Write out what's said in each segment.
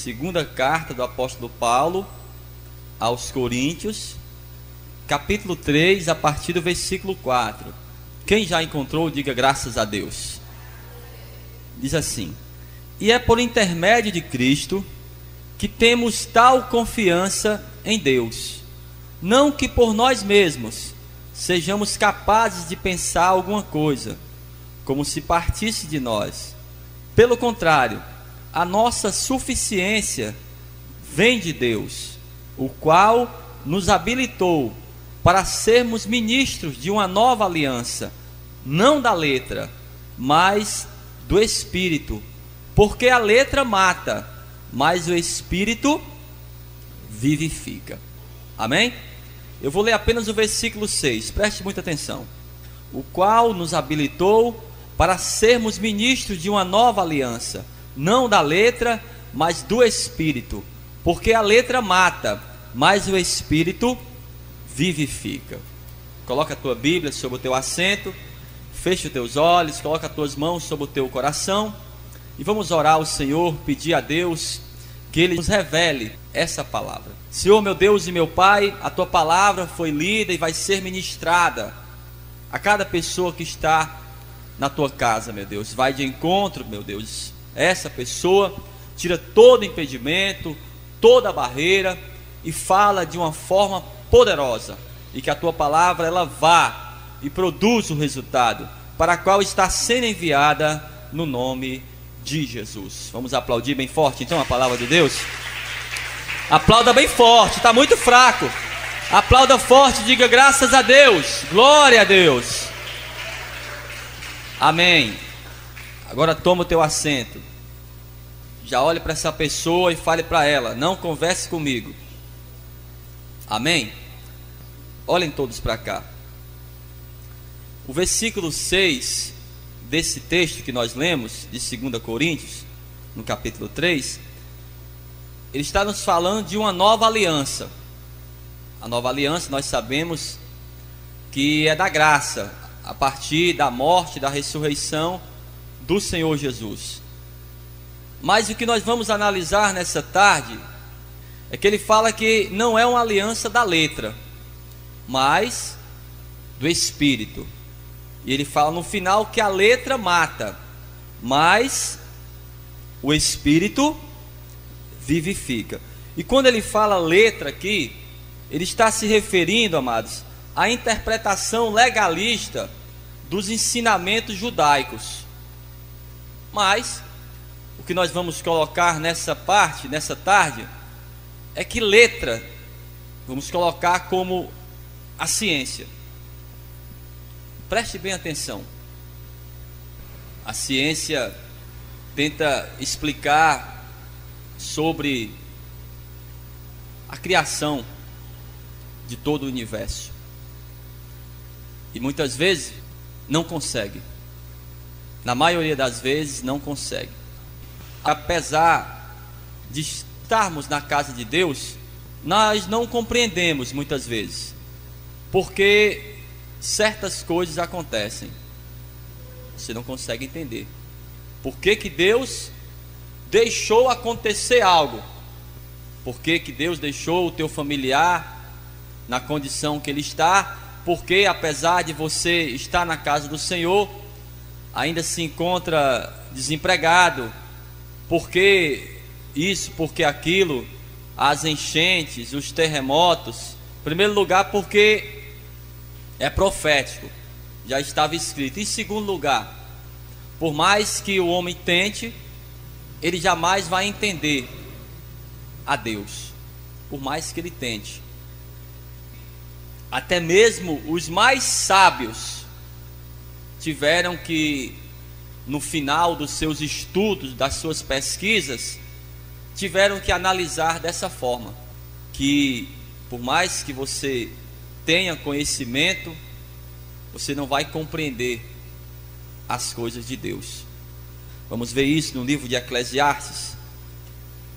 Segunda carta do apóstolo Paulo aos Coríntios, capítulo 3, a partir do versículo 4. Quem já encontrou, diga graças a Deus. Diz assim: e é por intermédio de Cristo que temos tal confiança em Deus, não que por nós mesmos sejamos capazes de pensar alguma coisa, como se partisse de nós. Pelo contrário, a nossa suficiência vem de Deus, o qual nos habilitou para sermos ministros de uma nova aliança, não da letra, mas do Espírito, porque a letra mata, mas o Espírito vivifica. Amém? Eu vou ler apenas o versículo 6, preste muita atenção. O qual nos habilitou para sermos ministros de uma nova aliança, não da letra, mas do Espírito, porque a letra mata, mas o Espírito vivifica. Coloca a tua Bíblia sobre o teu assento, fecha os teus olhos, coloca as tuas mãos sobre o teu coração e vamos orar ao Senhor, pedir a Deus que Ele nos revele essa palavra. Senhor, meu Deus e meu Pai, a tua palavra foi lida e vai ser ministrada a cada pessoa que está na tua casa, meu Deus. Vai de encontro, meu Deus, essa pessoa, tira todo impedimento, toda barreira e fala de uma forma poderosa, e que a tua palavra ela vá e produza o resultado para a qual está sendo enviada, no nome de Jesus. Vamos aplaudir bem forte então a palavra de Deus. Aplauda bem forte, está muito fraco. Aplauda forte, diga graças a Deus, glória a Deus. Amém. Agora toma o teu assento. Já olhe para essa pessoa e fale para ela: não converse comigo. Amém? Olhem todos para cá. O versículo 6 desse texto que nós lemos, de 2 Coríntios, no capítulo 3, ele está nos falando de uma nova aliança. A nova aliança nós sabemos que é da graça, a partir da morte, da ressurreição do Senhor Jesus. Mas o que nós vamos analisar nessa tarde é que ele fala que não é uma aliança da letra, mas do Espírito. E ele fala no final que a letra mata, mas o Espírito vivifica. E quando ele fala letra aqui, ele está se referindo, amados, à interpretação legalista dos ensinamentos judaicos. Mas o que nós vamos colocar nessa parte, nessa tarde, é que letra vamos colocar como a ciência. Preste bem atenção. A ciência tenta explicar sobre a criação de todo o universo, e muitas vezes não consegue. Na maioria das vezes não consegue. Apesar de estarmos na casa de Deus, nós não compreendemos muitas vezes porque certas coisas acontecem. Você não consegue entender por que que Deus deixou acontecer algo. Por que que Deus deixou o teu familiar na condição que ele está? Porque apesar de você estar na casa do Senhor, ainda se encontra desempregado. Porque isso, porque aquilo, as enchentes, os terremotos. Em primeiro lugar, porque é profético, já estava escrito. Em segundo lugar, por mais que o homem tente, ele jamais vai entender a Deus, por mais que ele tente. Até mesmo os mais sábios tiveram que, no final dos seus estudos, das suas pesquisas, tiveram que analisar dessa forma, que por mais que você tenha conhecimento, você não vai compreender as coisas de Deus. Vamos ver isso no livro de Eclesiastes.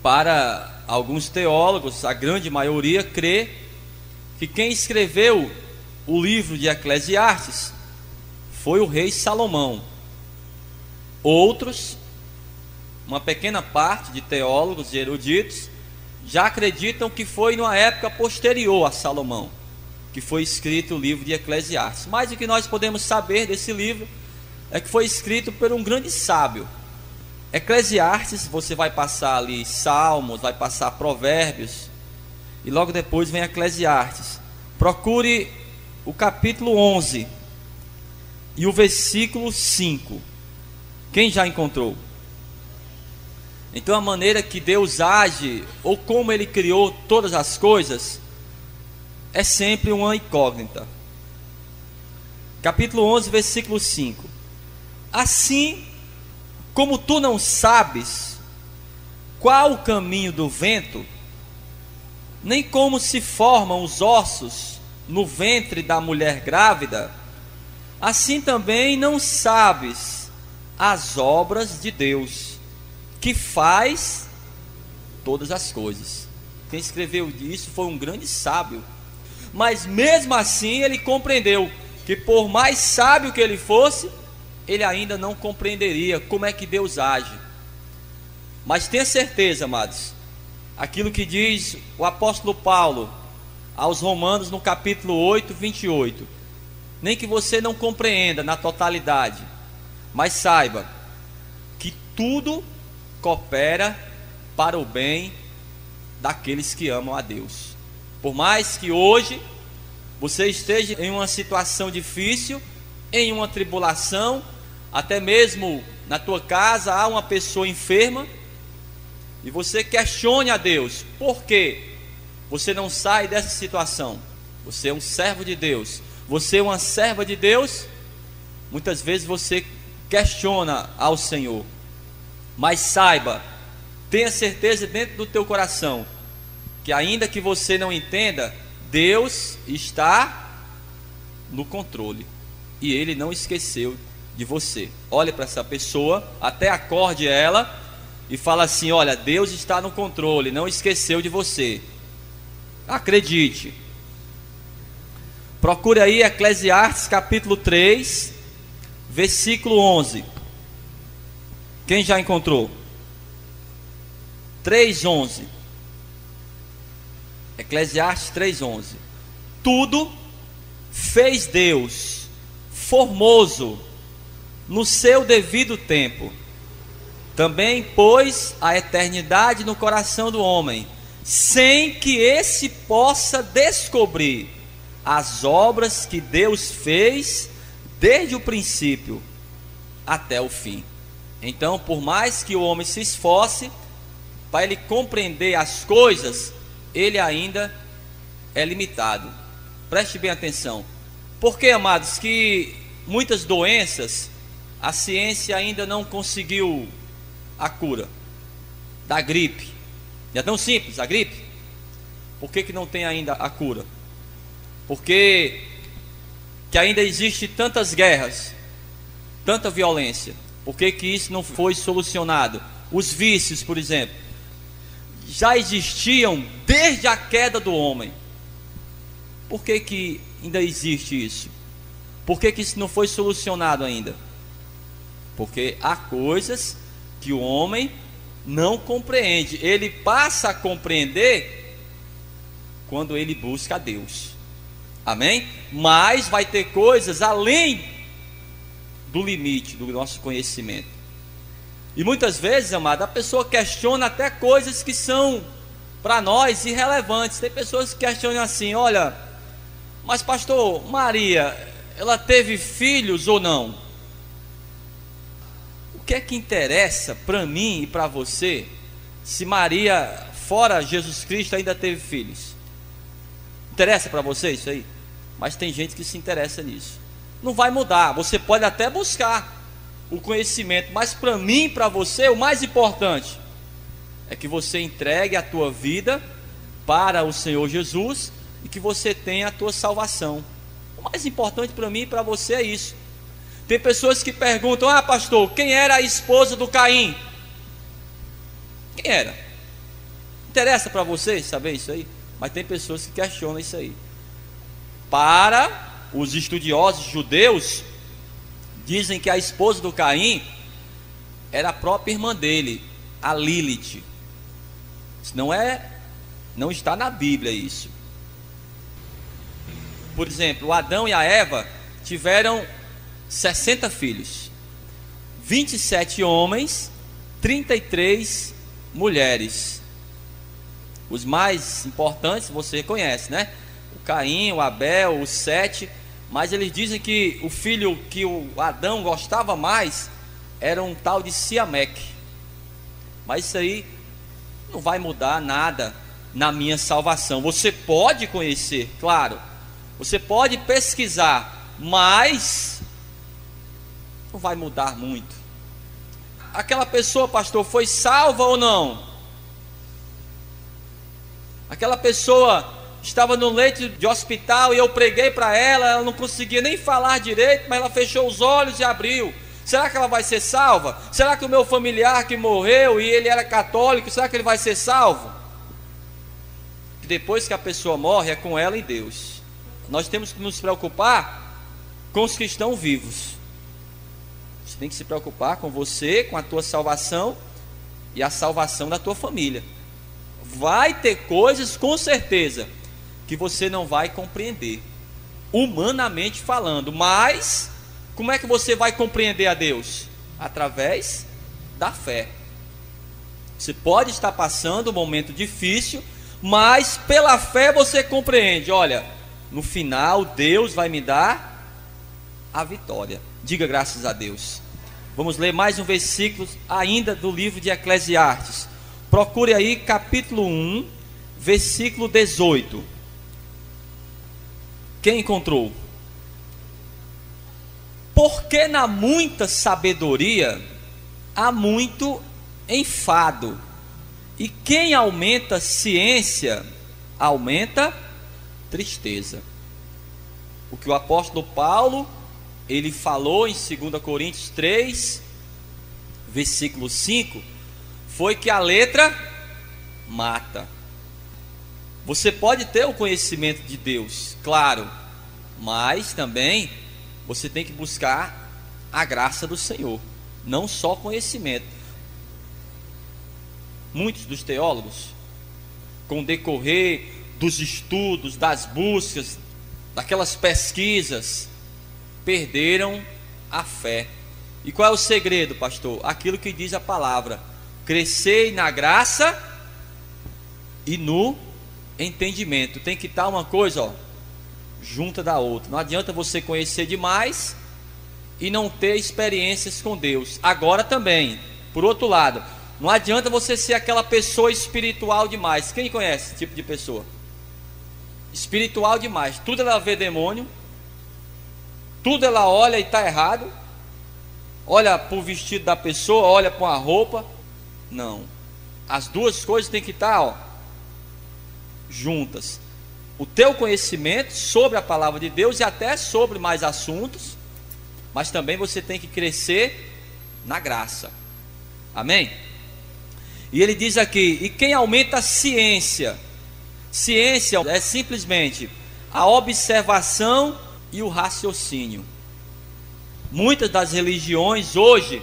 Para alguns teólogos, a grande maioria crê que quem escreveu o livro de uma pequena parte de teólogos e eruditos já acreditam que foi numa época posterior a Salomão que foi escrito o livro de Eclesiastes. Mas o que nós podemos saber desse livro é que foi escrito por um grande sábio. Eclesiastes, você vai passar ali Salmos, vai passar Provérbios, e logo depois vem Eclesiastes. Procure o capítulo 11 e o versículo 5. Quem já encontrou? Então a maneira que Deus age, ou como Ele criou todas as coisas, é sempre uma incógnita. Capítulo 11, versículo 5. Assim como tu não sabes qual o caminho do vento, nem como se formam os ossos no ventre da mulher grávida, assim também não sabes as obras de Deus, que faz todas as coisas. Quem escreveu isso foi um grande sábio, mas mesmo assim ele compreendeu que por mais sábio que ele fosse, ele ainda não compreenderia como é que Deus age. Mas tenha certeza, amados, aquilo que diz o apóstolo Paulo aos Romanos no capítulo 8, 28, nem que você não compreenda na totalidade, mas saiba que tudo coopera para o bem daqueles que amam a Deus. Por mais que hoje você esteja em uma situação difícil, em uma tribulação, até mesmo na tua casa há uma pessoa enferma, e você questione a Deus, por que você não sai dessa situação? Você é um servo de Deus, você é uma serva de Deus. Muitas vezes você questiona ao Senhor, mas saiba, tenha certeza dentro do teu coração, que ainda que você não entenda, Deus está no controle, e Ele não esqueceu de você. Olhe para essa pessoa, até acorde ela e fala assim: olha, Deus está no controle, não esqueceu de você. Acredite. Procure aí Eclesiastes capítulo 3, versículo 11. Quem já encontrou? 3:11. Eclesiastes 3:11. Tudo fez Deus formoso no seu devido tempo. Também pôs a eternidade no coração do homem, sem que esse possa descobrir as obras que Deus fez desde o princípio até o fim. Então, por mais que o homem se esforce para ele compreender as coisas, ele ainda é limitado. Preste bem atenção. Porque, amados, que muitas doenças a ciência ainda não conseguiu a cura. Da gripe, é tão simples, a gripe. Por que não tem ainda a cura? Porque que ainda existe tantas guerras, tanta violência. Por que isso não foi solucionado? Os vícios, por exemplo, já existiam desde a queda do homem. Por que ainda existe isso? Por que isso não foi solucionado ainda? Porque há coisas que o homem não compreende. Ele passa a compreender quando ele busca a Deus. Amém? Mas vai ter coisas além do limite do nosso conhecimento. E muitas vezes, amado, a pessoa questiona até coisas que são para nós irrelevantes. Tem pessoas que questionam assim: olha, mas pastor, Maria, ela teve filhos ou não? O que é que interessa para mim e para você se Maria, fora Jesus Cristo, ainda teve filhos? Interessa para você isso aí? Mas tem gente que se interessa nisso. Não vai mudar, você pode até buscar o conhecimento, mas para mim e para você, o mais importante é que você entregue a tua vida para o Senhor Jesus e que você tenha a tua salvação. O mais importante para mim e para você é isso. Tem pessoas que perguntam: ah, pastor, quem era a esposa do Caim? Quem era? Interessa para você saber isso aí? Mas tem pessoas que questionam isso aí. Para os estudiosos judeus, dizem que a esposa do Caim era a própria irmã dele, a Lilith. Não está na Bíblia isso. Por exemplo, o Adão e a Eva tiveram 60 filhos, 27 homens, 33 mulheres. Os mais importantes você conhece, né? O Caim, o Abel, o Sete. Mas eles dizem que o filho que o Adão gostava mais era um tal de Siameque. Mas isso aí não vai mudar nada na minha salvação. Você pode conhecer, claro, você pode pesquisar, mas não vai mudar muito. Aquela pessoa, pastor, foi salva ou não? Aquela pessoa estava no leito de hospital e eu preguei para ela, ela não conseguia nem falar direito, mas ela fechou os olhos e abriu. Será que ela vai ser salva? Será que o meu familiar que morreu e ele era católico, será que ele vai ser salvo? Depois que a pessoa morre, é com ela e Deus. Nós temos que nos preocupar com os que estão vivos. Você tem que se preocupar com você, com a tua salvação e a salvação da tua família. Vai ter coisas, com certeza, que você não vai compreender, humanamente falando. Mas como é que você vai compreender a Deus? Através da fé. Você pode estar passando um momento difícil, mas pela fé você compreende: olha, no final Deus vai me dar a vitória. Diga graças a Deus. Vamos ler mais um versículo ainda do livro de Eclesiastes. Procure aí capítulo 1, versículo 18. Quem encontrou? Porque na muita sabedoria há muito enfado, e quem aumenta ciência aumenta tristeza. O que o apóstolo Paulo ele falou em 2 Coríntios 3, versículo 5, foi que a letra mata. Você pode ter o conhecimento de Deus, claro, mas também você tem que buscar a graça do Senhor, não só conhecimento. Muitos dos teólogos, com o decorrer dos estudos, das buscas, daquelas pesquisas, perderam a fé. E qual é o segredo, pastor? Aquilo que diz a palavra: crescei na graça e no entendimento. Tem que estar uma coisa, junta da outra. Não adianta você conhecer demais e não ter experiências com Deus. Agora também, por outro lado, não adianta você ser aquela pessoa espiritual demais. Quem conhece esse tipo de pessoa? Espiritual demais. Tudo ela vê demônio, tudo ela olha e está errado. Olha para o vestido da pessoa, olha para a roupa. Não. As duas coisas têm que estar juntas. O teu conhecimento sobre a palavra de Deus e até sobre mais assuntos, mas também você tem que crescer na graça. Amém? E ele diz aqui: e quem aumenta a ciência? Ciência é simplesmente a observação e o raciocínio. Muitas das religiões hoje,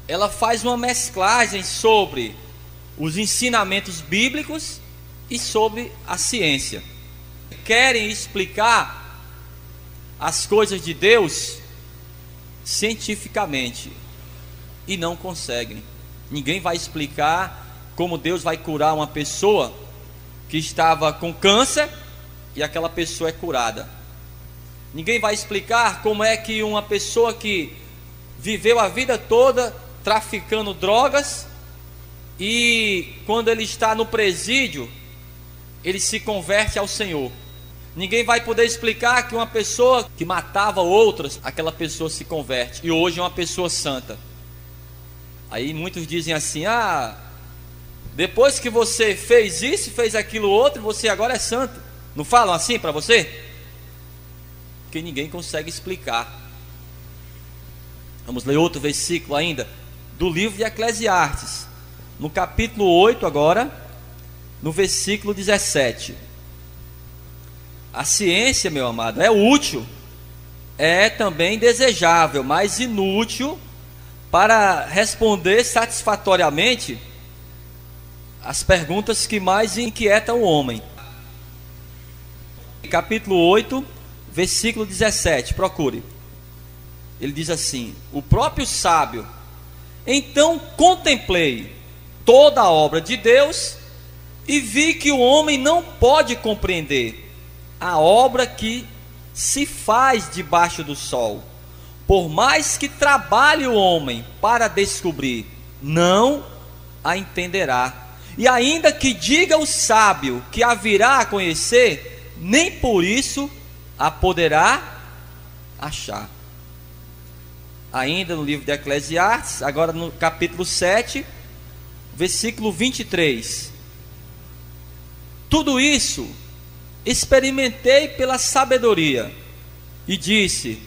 ela faz uma mesclagem sobre os ensinamentos bíblicos e sobre a ciência. Querem explicar as coisas de Deus cientificamente e não conseguem. Ninguém vai explicar como Deus vai curar uma pessoa que estava com câncer e aquela pessoa é curada. Ninguém vai explicar como é que uma pessoa que viveu a vida toda traficando drogas e quando ele está no presídio, ele se converte ao Senhor. Ninguém vai poder explicar que uma pessoa que matava outras, aquela pessoa se converte e hoje é uma pessoa santa. Aí muitos dizem assim: depois que você fez isso, fez aquilo outro, você agora é santo. Não falam assim para você? Porque ninguém consegue explicar. Vamos ler outro versículo ainda do livro de Eclesiastes, no capítulo 8 agora, no versículo 17. A ciência, meu amado, é útil, é também desejável, mas inútil para responder satisfatoriamente as perguntas que mais inquietam o homem. Capítulo 8, versículo 17, procure. Ele diz assim: o próprio sábio: então contemplei toda a obra de Deus e vi que o homem não pode compreender a obra que se faz debaixo do sol. Por mais que trabalhe o homem para descobrir, não a entenderá. E ainda que diga o sábio que a virá a conhecer, nem por isso a poderá achar. Ainda no livro de Eclesiastes, agora no capítulo 7, versículo 23. Tudo isso experimentei pela sabedoria, e disse: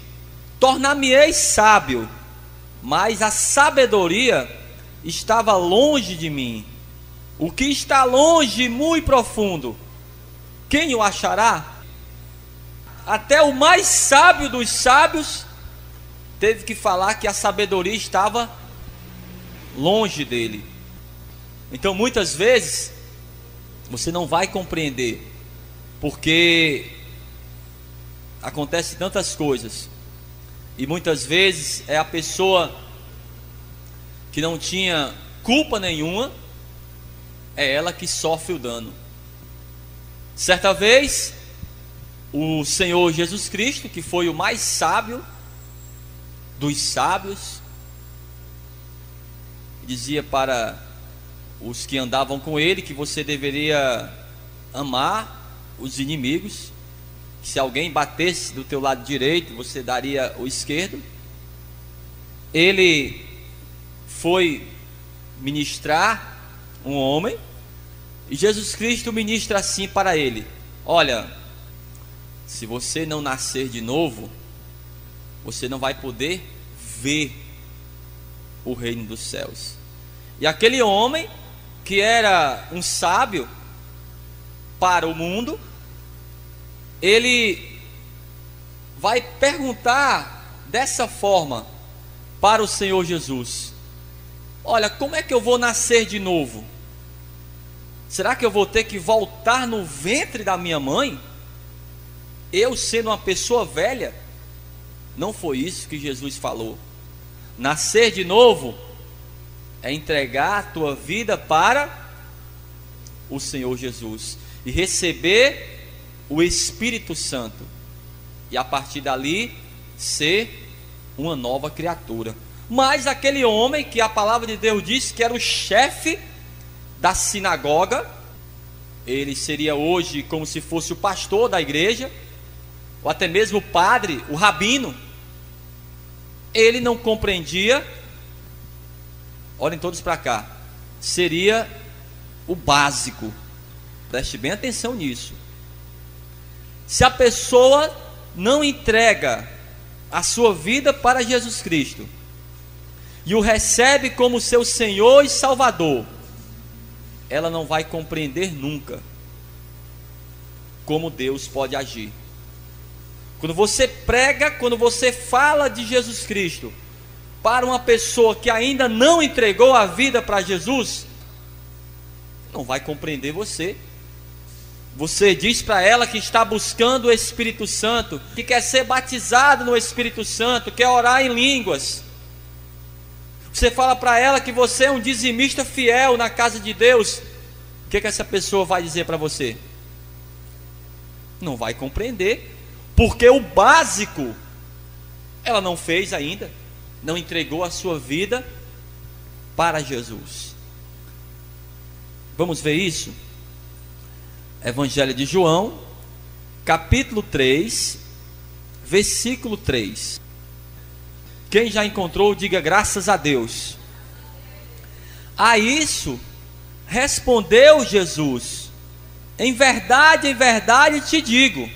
tornar-me-ei sábio, mas a sabedoria estava longe de mim. O que está longe, muito profundo, quem o achará? Até o mais sábio dos sábios teve que falar que a sabedoria estava longe dele. Então muitas vezes você não vai compreender, porque acontece tantas coisas, e muitas vezes é a pessoa que não tinha culpa nenhuma, é ela que sofre o dano. Certa vez, o Senhor Jesus Cristo, que foi o mais sábio dos sábios, dizia para os que andavam com ele que você deveria amar os inimigos, que se alguém batesse do teu lado direito, você daria o esquerdo. Ele foi ministrar um homem, e Jesus Cristo ministra assim para ele: olha, se você não nascer de novo, você não vai poder ver o reino dos céus. E aquele homem, que era um sábio para o mundo, ele vai perguntar dessa forma para o Senhor Jesus: olha, como é que eu vou nascer de novo? Será que eu vou ter que voltar no ventre da minha mãe? Eu sendo uma pessoa velha? Não foi isso que Jesus falou. Nascer de novo é entregar a tua vida para o Senhor Jesus e receber o Espírito Santo, e a partir dali ser uma nova criatura. Mas aquele homem que a palavra de Deus diz que era o chefe da sinagoga, ele seria hoje como se fosse o pastor da igreja, ou até mesmo o padre, o rabino. Ele não compreendia, olhem todos para cá, seria o básico. Preste bem atenção nisso. Se a pessoa não entrega a sua vida para Jesus Cristo e o recebe como seu Senhor e Salvador, ela não vai compreender nunca como Deus pode agir. Quando você prega, quando você fala de Jesus Cristo para uma pessoa que ainda não entregou a vida para Jesus, não vai compreender você. Você diz para ela que está buscando o Espírito Santo, que quer ser batizado no Espírito Santo, quer orar em línguas. Você fala para ela que você é um dizimista fiel na casa de Deus. O que essa pessoa vai dizer para você? Não vai compreender, porque o básico ela não fez ainda, não entregou a sua vida para Jesus. Vamos ver isso? Evangelho de João, capítulo 3, versículo 3. Quem já encontrou, diga graças a Deus. A isso respondeu Jesus: em verdade te digo,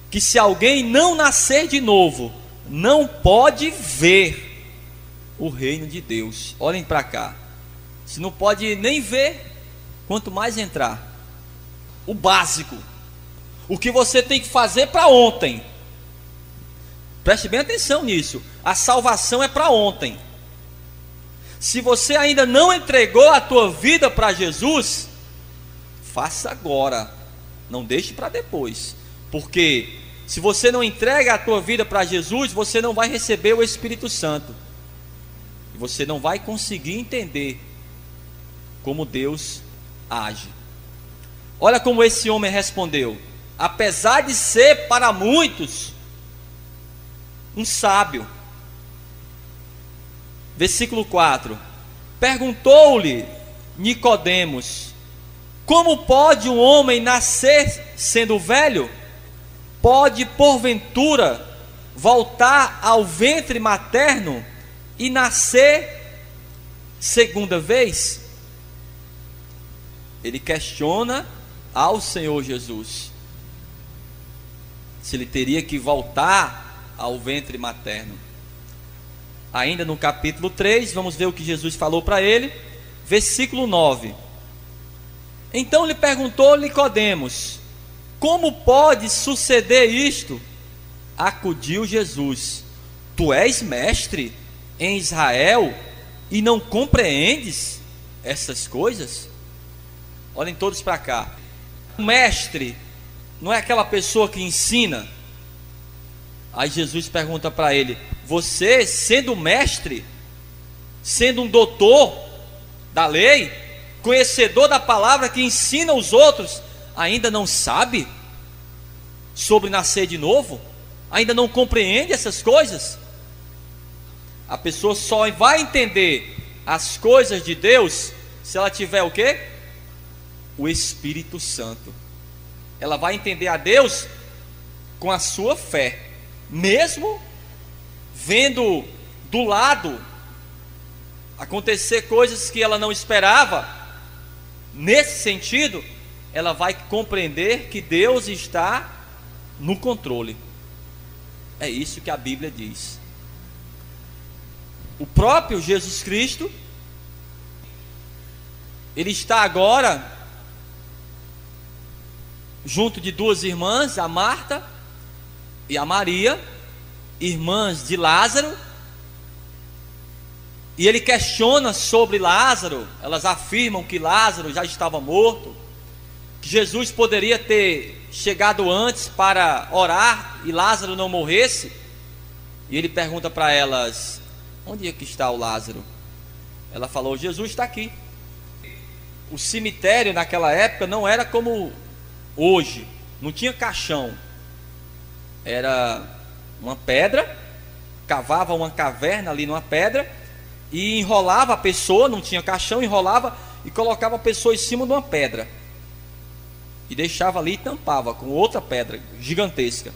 que se alguém não nascer de novo, não pode ver o reino de Deus. Olhem para cá. Se não pode nem ver, quanto mais entrar. O básico, o que você tem que fazer para ontem. Preste bem atenção nisso. A salvação é para ontem. Se você ainda não entregou a tua vida para Jesus, faça agora, não deixe para depois, porque se você não entrega a tua vida para Jesus, você não vai receber o Espírito Santo, e você não vai conseguir entender como Deus age. Olha como esse homem respondeu, apesar de ser para muitos um sábio. Versículo 4: perguntou-lhe Nicodemos: como pode um homem nascer sendo velho? Pode porventura voltar ao ventre materno e nascer segunda vez? Ele questiona ao Senhor Jesus se ele teria que voltar ao ventre materno. Ainda no capítulo 3, vamos ver o que Jesus falou para ele. Versículo 9: então lhe perguntou Nicodemos: como pode suceder isto? Acudiu Jesus: tu és mestre em Israel e não compreendes essas coisas? Olhem todos para cá. O mestre não é aquela pessoa que ensina. Aí Jesus pergunta para ele: você, sendo mestre, sendo um doutor da lei, conhecedor da palavra que ensina os outros, ainda não sabe sobre nascer de novo? Ainda não compreende essas coisas? A pessoa só vai entender as coisas de Deus se ela tiver o quê? O Espírito Santo. Ela vai entender a Deus com a sua fé, mesmo vendo do lado acontecer coisas que ela não esperava. Nesse sentido, ela vai compreender que Deus está no controle. É isso que a Bíblia diz. O próprio Jesus Cristo, ele está agora junto de duas irmãs, a Marta e a Maria, irmãs de Lázaro, e ele questiona sobre Lázaro. Elas afirmam que Lázaro já estava morto, que Jesus poderia ter chegado antes para orar e Lázaro não morresse. E ele pergunta para elas: onde é que está o Lázaro? Ela falou: Jesus está aqui. O cemitério naquela época não era como hoje, não tinha caixão, era uma pedra, cavava uma caverna ali numa pedra e enrolava a pessoa, não tinha caixão, enrolava e colocava a pessoa em cima de uma pedra e deixava ali e tampava com outra pedra gigantesca.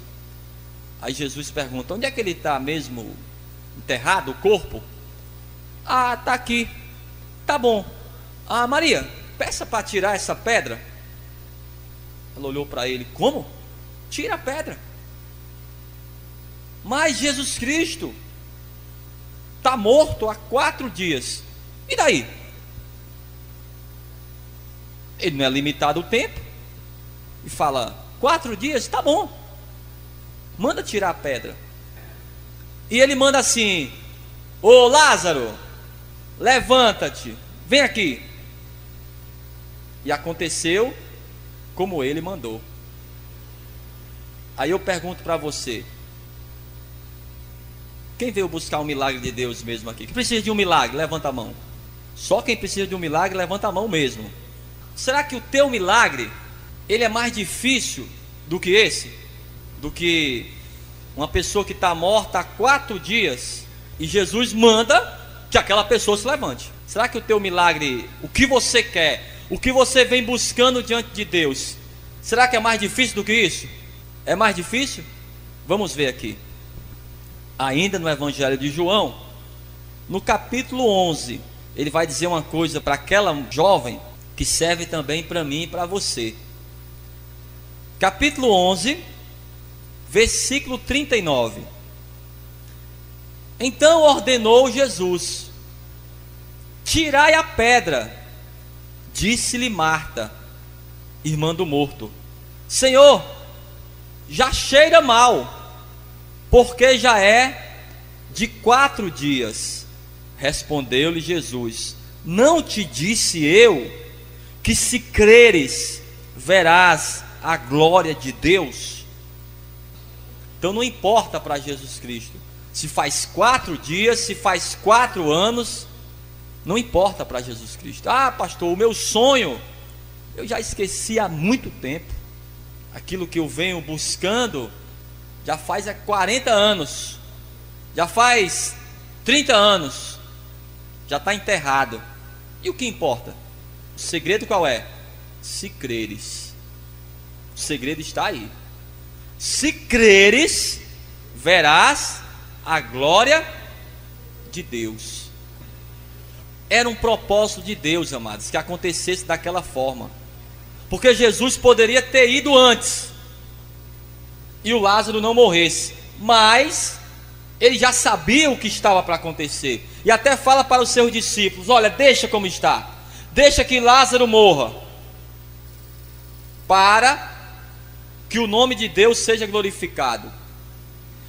Aí Jesus pergunta: onde é que ele está mesmo enterrado, o corpo? Ah, está aqui. Tá bom. Ah, Maria, peça para tirar essa pedra. Ela olhou para ele: como? Tira a pedra. Mas Jesus Cristo está morto há 4 dias. E daí? Ele não é limitado o tempo. E fala: 4 dias, tá bom, manda tirar a pedra. E ele manda assim: ô Lázaro, levanta-te, vem aqui. E aconteceu como ele mandou. Aí eu pergunto para você: quem veio buscar um milagre de Deus mesmo aqui? Quem precisa de um milagre? Levanta a mão. Só quem precisa de um milagre, levanta a mão mesmo. Será que o teu milagre, ele é mais difícil do que esse? Do que uma pessoa que está morta há 4 dias e Jesus manda que aquela pessoa se levante? Será que o teu milagre, o que você quer, o que você vem buscando diante de Deus, será que é mais difícil do que isso? É mais difícil? Vamos ver aqui. Ainda no Evangelho de João, no capítulo 11, ele vai dizer uma coisa para aquela jovem que serve também para mim e para você. Capítulo 11, versículo 39. Então ordenou Jesus: tirai a pedra. Disse-lhe Marta, irmã do morto: Senhor, já cheira mal, porque já é de 4 dias. Respondeu-lhe Jesus: não te disse eu que se creres verás a glória de Deus? Então não importa para Jesus Cristo se faz 4 dias, se faz 4 anos, não importa para Jesus Cristo. Ah, pastor, o meu sonho eu já esqueci há muito tempo. Aquilo que eu venho buscando já faz 40 anos, já faz 30 anos, já está enterrado. E o que importa? O segredo qual é? Se creres. O segredo está aí. Se creres, verás a glória de Deus. Era um propósito de Deus, amados, que acontecesse daquela forma, porque Jesus poderia ter ido antes e o Lázaro não morresse, mas ele já sabia o que estava para acontecer, e até fala para os seus discípulos: olha, deixa como está, deixa que Lázaro morra, para que o nome de Deus seja glorificado.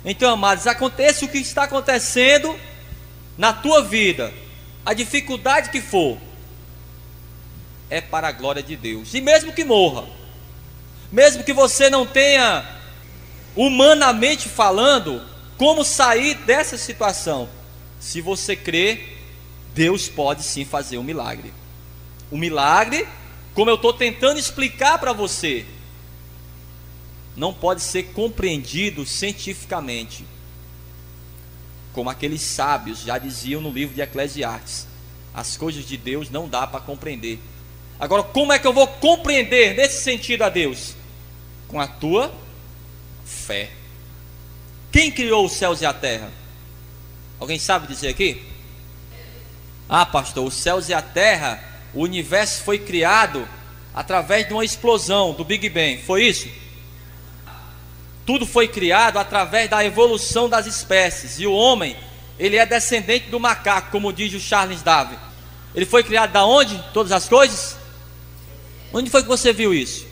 Então, amados, aconteça o que está acontecendo na tua vida, a dificuldade que for, é para a glória de Deus. E mesmo que morra, mesmo que você não tenha, humanamente falando, como sair dessa situação, se você crer, Deus pode sim fazer um milagre. Um milagre, como eu estou tentando explicar para você, não pode ser compreendido cientificamente, como aqueles sábios já diziam no livro de Eclesiastes: as coisas de Deus não dá para compreender. Agora, como é que eu vou compreender nesse sentido a Deus? Com a tua fé. Quem criou os céus e a terra? Alguém sabe dizer aqui? Ah, pastor, os céus e a terra, o universo foi criado através de uma explosão, do Big Bang, foi isso? Tudo foi criado através da evolução das espécies, e o homem, ele é descendente do macaco, como diz o Charles Darwin. Ele foi criado da onde? Todas as coisas? Onde foi que você viu isso?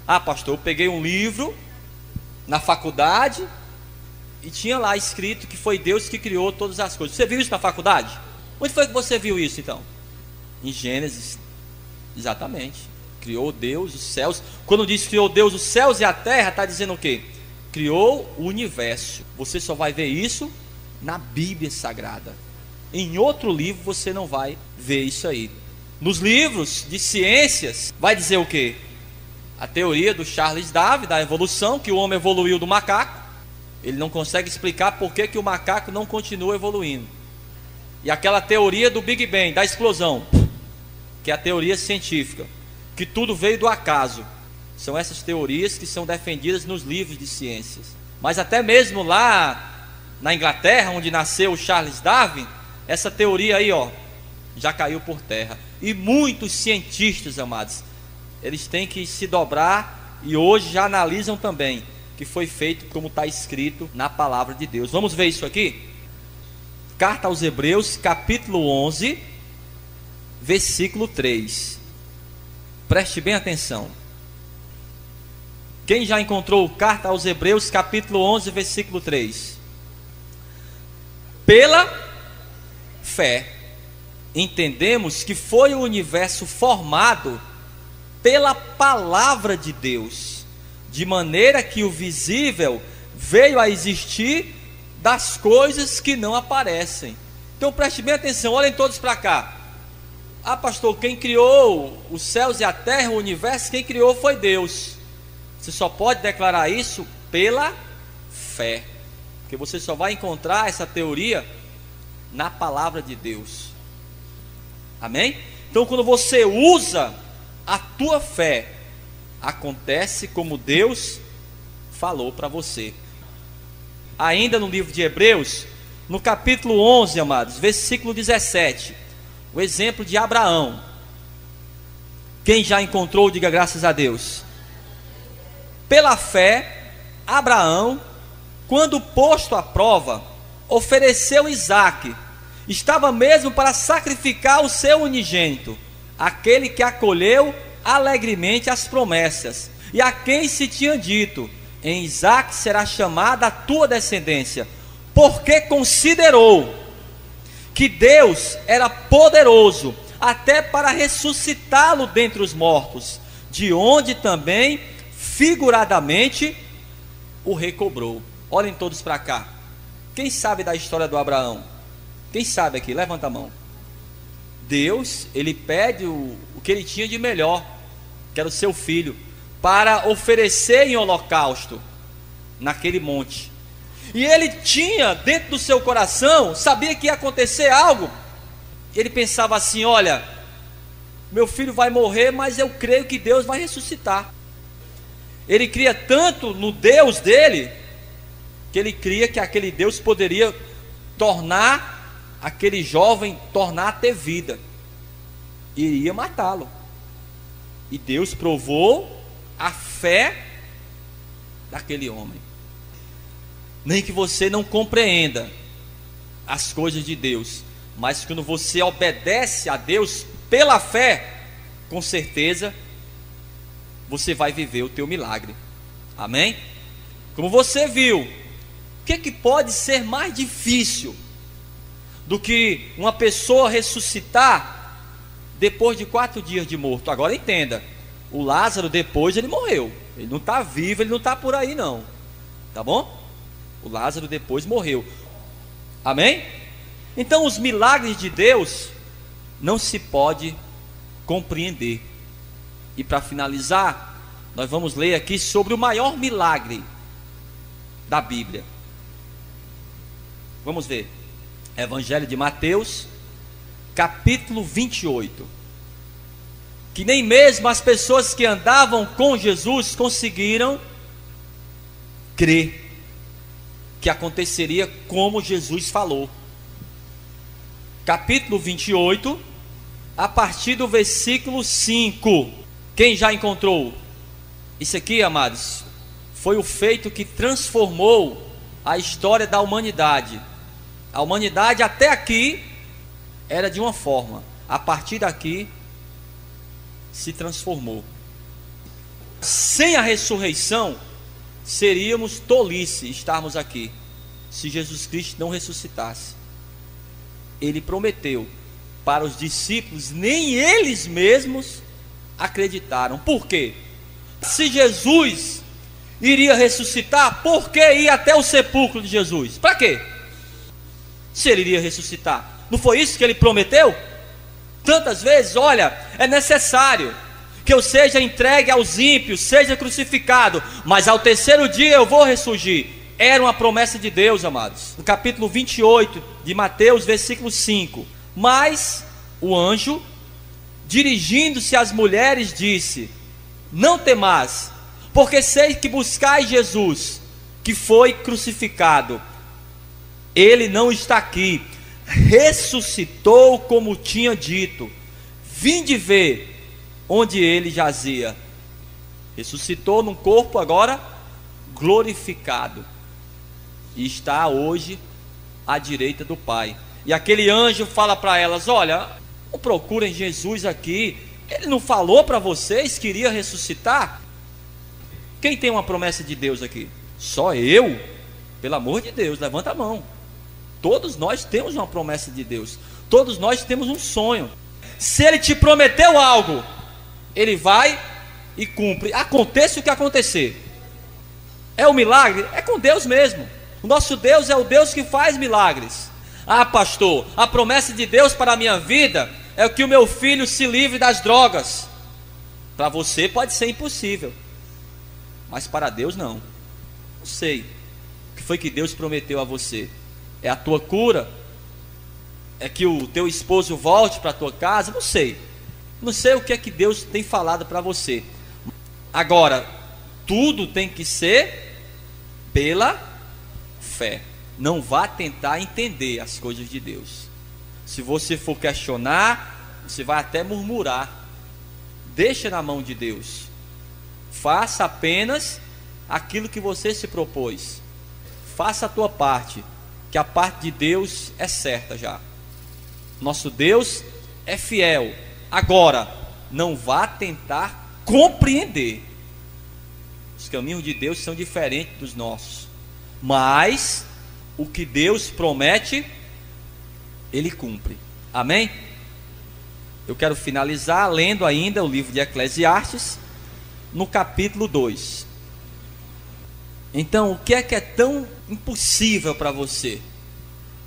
Ah, pastor, eu peguei um livro na faculdade e tinha lá escrito que foi Deus que criou todas as coisas. Você viu isso na faculdade? Onde foi que você viu isso então? Em Gênesis. Exatamente. Criou Deus os céus. Quando diz criou Deus os céus e a terra, está dizendo o quê? Criou o universo. Você só vai ver isso na Bíblia Sagrada. Em outro livro você não vai ver isso aí. Nos livros de ciências vai dizer o quê? A teoria do Charles Darwin, da evolução, que o homem evoluiu do macaco. Ele não consegue explicar por que o macaco não continua evoluindo. E aquela teoria do Big Bang, da explosão, que é a teoria científica, que tudo veio do acaso. São essas teorias que são defendidas nos livros de ciências. Mas até mesmo lá na Inglaterra, onde nasceu o Charles Darwin, essa teoria aí, ó, já caiu por terra. E muitos cientistas, amados, eles têm que se dobrar e hoje já analisam também que foi feito como está escrito na palavra de Deus. Vamos ver isso aqui? Carta aos Hebreus, capítulo 11, versículo 3. Preste bem atenção. Quem já encontrou Carta aos Hebreus, capítulo 11, versículo 3? Pela fé, entendemos que foi o universo formado pela palavra de Deus, de maneira que o visível veio a existir das coisas que não aparecem. Então preste bem atenção, olhem todos para cá. Ah, pastor, quem criou os céus e a terra, o universo, quem criou foi Deus. Você só pode declarar isso pela fé, porque você só vai encontrar essa teoria na palavra de Deus. Amém? Então quando você usa a tua fé, acontece como Deus falou para você. Ainda no livro de Hebreus, no capítulo 11, amados, versículo 17, o exemplo de Abraão. Quem já encontrou, diga graças a Deus. Pela fé, Abraão, quando posto à prova, ofereceu Isaque. Estava mesmo para sacrificar o seu unigênito, aquele que acolheu alegremente as promessas, e a quem se tinha dito: em Isaque será chamada a tua descendência, porque considerou que Deus era poderoso até para ressuscitá-lo dentre os mortos, de onde também, figuradamente, o recobrou. Olhem todos para cá. Quem sabe da história do Abraão? Quem sabe aqui? Levanta a mão. Deus, ele pede o que ele tinha de melhor, que era o seu filho, para oferecer em holocausto naquele monte. E ele tinha dentro do seu coração, sabia que ia acontecer algo. Ele pensava assim: olha, meu filho vai morrer, mas eu creio que Deus vai ressuscitar. Ele cria tanto no Deus dele, que ele cria que aquele Deus poderia tornar aquele jovem, tornar a ter vida, e iria matá-lo. E Deus provou a fé daquele homem. Nem que você não compreenda as coisas de Deus, mas quando você obedece a Deus pela fé, com certeza você vai viver o teu milagre. Amém? Como você viu, o que pode ser mais difícil do que uma pessoa ressuscitar depois de 4 dias de morto? Agora entenda, o Lázaro depois ele morreu, ele não está vivo, ele não está por aí não, tá bom? O Lázaro depois morreu. Amém? Então os milagres de Deus não se pode compreender. E para finalizar, nós vamos ler aqui sobre o maior milagre da Bíblia. Vamos ver. Evangelho de Mateus, capítulo 28. Que nem mesmo as pessoas que andavam com Jesus conseguiram crer que aconteceria como Jesus falou. Capítulo 28, a partir do versículo 5. Quem já encontrou? Isso aqui, amados, foi o feito que transformou a história da humanidade. A humanidade até aqui era de uma forma, a partir daqui se transformou. Sem a ressurreição, seríamos tolice estarmos aqui, se Jesus Cristo não ressuscitasse. Ele prometeu para os discípulos, nem eles mesmos acreditaram. Por quê? Se Jesus iria ressuscitar, por que ir até o sepulcro de Jesus? Para quê? Se ele iria ressuscitar, não foi isso que ele prometeu? Tantas vezes, olha, é necessário que eu seja entregue aos ímpios, seja crucificado, mas ao terceiro dia eu vou ressurgir. Era uma promessa de Deus, amados. No capítulo 28 de Mateus, versículo 5. Mas o anjo, dirigindo-se às mulheres, disse: não temais, porque sei que buscais Jesus, que foi crucificado. Ele não está aqui, ressuscitou como tinha dito. Vinde ver onde ele jazia. Ressuscitou num corpo agora glorificado, e está hoje à direita do Pai. E aquele anjo fala para elas: olha, não procurem Jesus aqui, ele não falou para vocês que iria ressuscitar? Quem tem uma promessa de Deus aqui? Só eu? Pelo amor de Deus, levanta a mão. Todos nós temos uma promessa de Deus, todos nós temos um sonho. Se ele te prometeu algo, ele vai e cumpre, aconteça o que acontecer. É um milagre? É com Deus mesmo. O nosso Deus é o Deus que faz milagres. Ah, pastor, a promessa de Deus para a minha vida é que o meu filho se livre das drogas. Para você pode ser impossível, mas para Deus não. Não sei o que foi que Deus prometeu a você. É a tua cura? É que o teu esposo volte para a tua casa? Não sei. Não sei o que é que Deus tem falado para você. Agora, tudo tem que ser pela fé. Não vá tentar entender as coisas de Deus. Se você for questionar, você vai até murmurar. Deixa na mão de Deus. Faça apenas aquilo que você se propôs. Faça a tua parte, que a parte de Deus é certa já. Nosso Deus é fiel. Agora, não vá tentar compreender. Os caminhos de Deus são diferentes dos nossos, mas o que Deus promete, Ele cumpre. Amém? Eu quero finalizar lendo ainda o livro de Eclesiastes, no capítulo 2. Então, o que é tão impossível para você?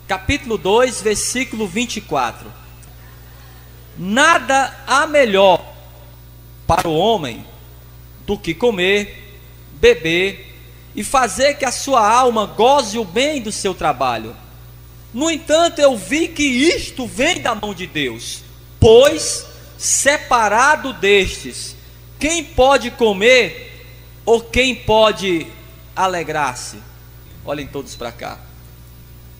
Capítulo 2, versículo 24. Nada há melhor para o homem do que comer, beber e fazer que a sua alma goze o bem do seu trabalho. No entanto, eu vi que isto vem da mão de Deus, pois separado destes, quem pode comer ou quem pode alegrar-se? Olhem todos para cá.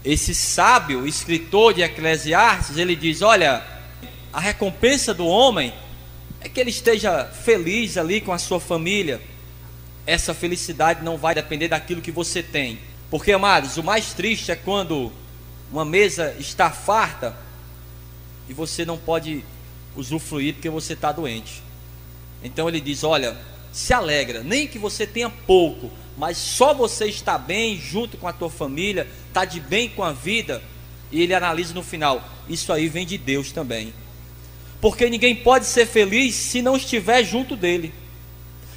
Esse sábio escritor de Eclesiastes, ele diz: olha, a recompensa do homem é que ele esteja feliz ali com a sua família. Essa felicidade não vai depender daquilo que você tem, porque, amados, o mais triste é quando uma mesa está farta e você não pode usufruir porque você está doente. Então ele diz: olha, se alegra, nem que você tenha pouco, mas só você está bem junto com a tua família, está de bem com a vida. E ele analisa no final: isso aí vem de Deus também, porque ninguém pode ser feliz se não estiver junto dele.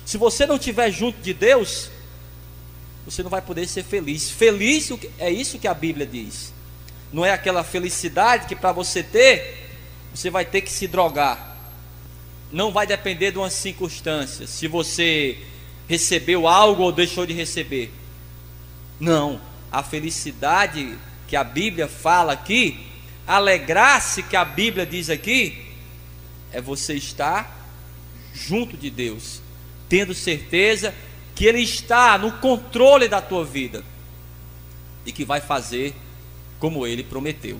Se você não estiver junto de Deus, você não vai poder ser feliz. Feliz é isso que a Bíblia diz. Não é aquela felicidade que para você ter, você vai ter que se drogar. Não vai depender de uma circunstância, se você recebeu algo ou deixou de receber. Não, a felicidade que a Bíblia fala aqui, alegrar-se que a Bíblia diz aqui, é você estar junto de Deus, tendo certeza que Ele está no controle da tua vida e que vai fazer como Ele prometeu.